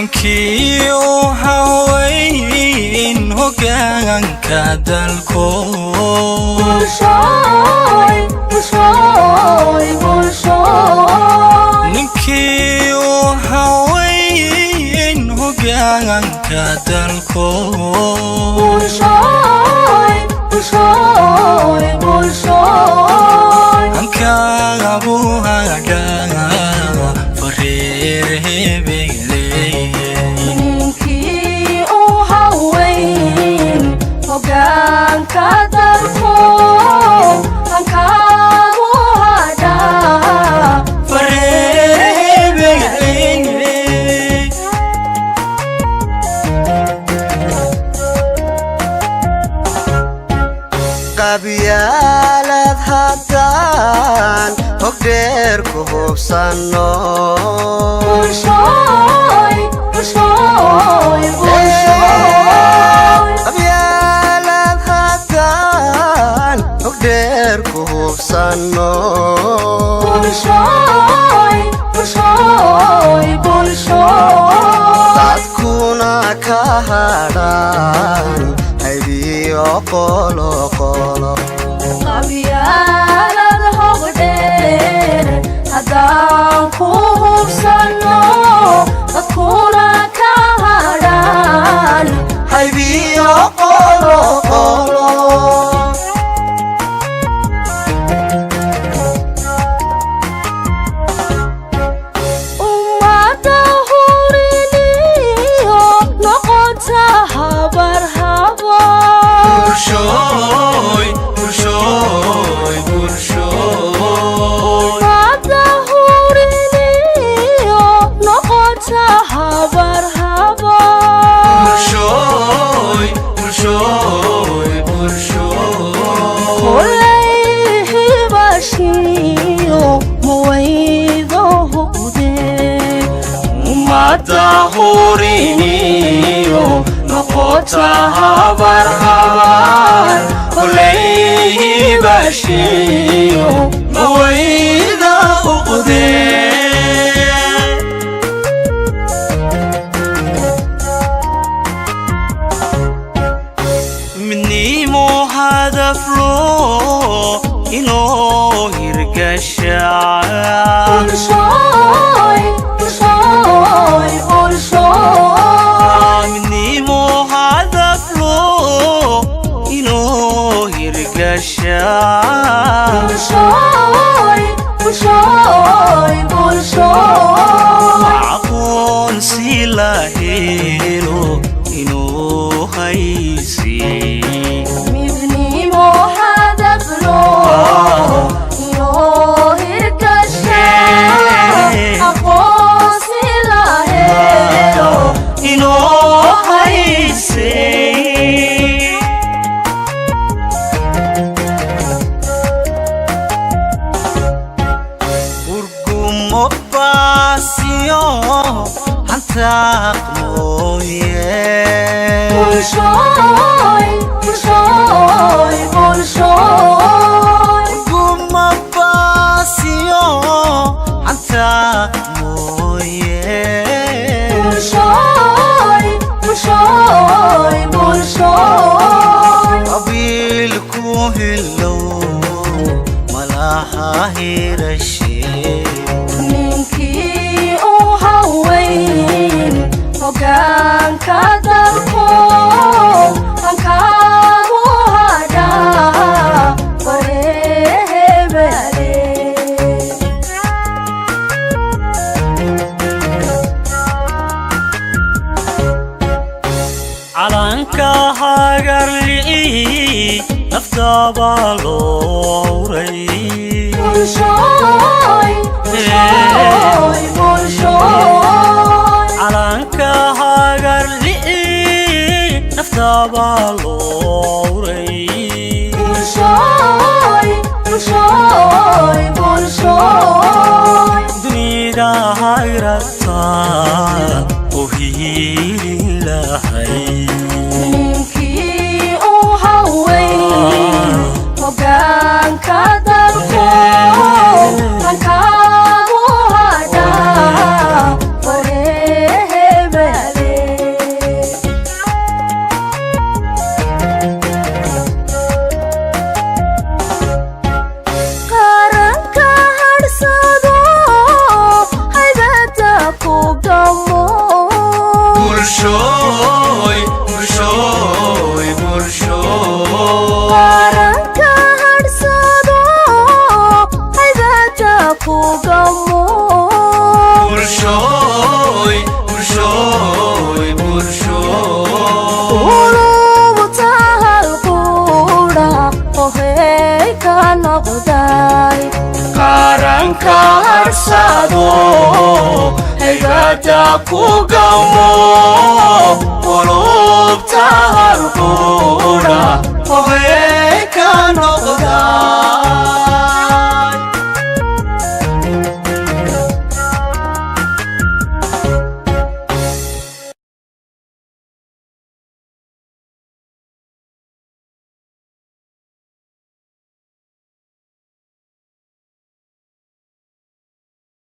ninkii u haweyn hoggaanka dalkood ninkii u haweyn hoggaanka dalkood ankaaga buhaga fareer hebeley ninkii u haweyn hoggaanka dalkood ankaaga buhaga fareer hebeley qabyaalad haddaan hog dheer ku hubsanno qabyaalad haddaan hog dheer ku hubsanno dadkuna ka hadhaan haybiyo qolo qolo qabyaalad hog dheer haddaan ku hubsanno dadkuna ka hadhaan haybiyo qolo qolo ummada huriniyo noqota habar habar bulshooy bulshooy bulshooy ummada huriniyo noqota habar habar bulshooy bulshooy bulshooy kolay hibashiyo muwaydo hude ummada huriniyo noqota habar habar kolay hibashiyo mawayda uqdee midnimo hadaf loo inoo hirgashaa bulshooy bulshooy bulshooy midnimo hadaf loo inoo hirgashaa bulshooy bulshooy bulshooy aqoonsi la helo inuu haysiin midnimo hadaf loo inoo hirgashaa aqoonsi la helo inuu haysiin urgumo baasiyo hantaaq mooye bulshooy bulshooy bulshooy urgumo baasiyo hantaaq mooye bulshooy bulshooy bulshooy qabiilku hilow malaha hirashee ninkii u haweyn hoggaanka dalkood ankaagu hadhaa fareer hebeley calanka hagarli'i naftaba looray bulshooy bulshooy bulshooy calanka hagarli'i naftaba looray bulshooy bulshooy bulshooy dunida hayrata u hiilin lahay ninkii u haweyn hoggaanka dalkood ankaagu hadhaa fareer hebeley kaharsado hegata ku gamo qulubta harqura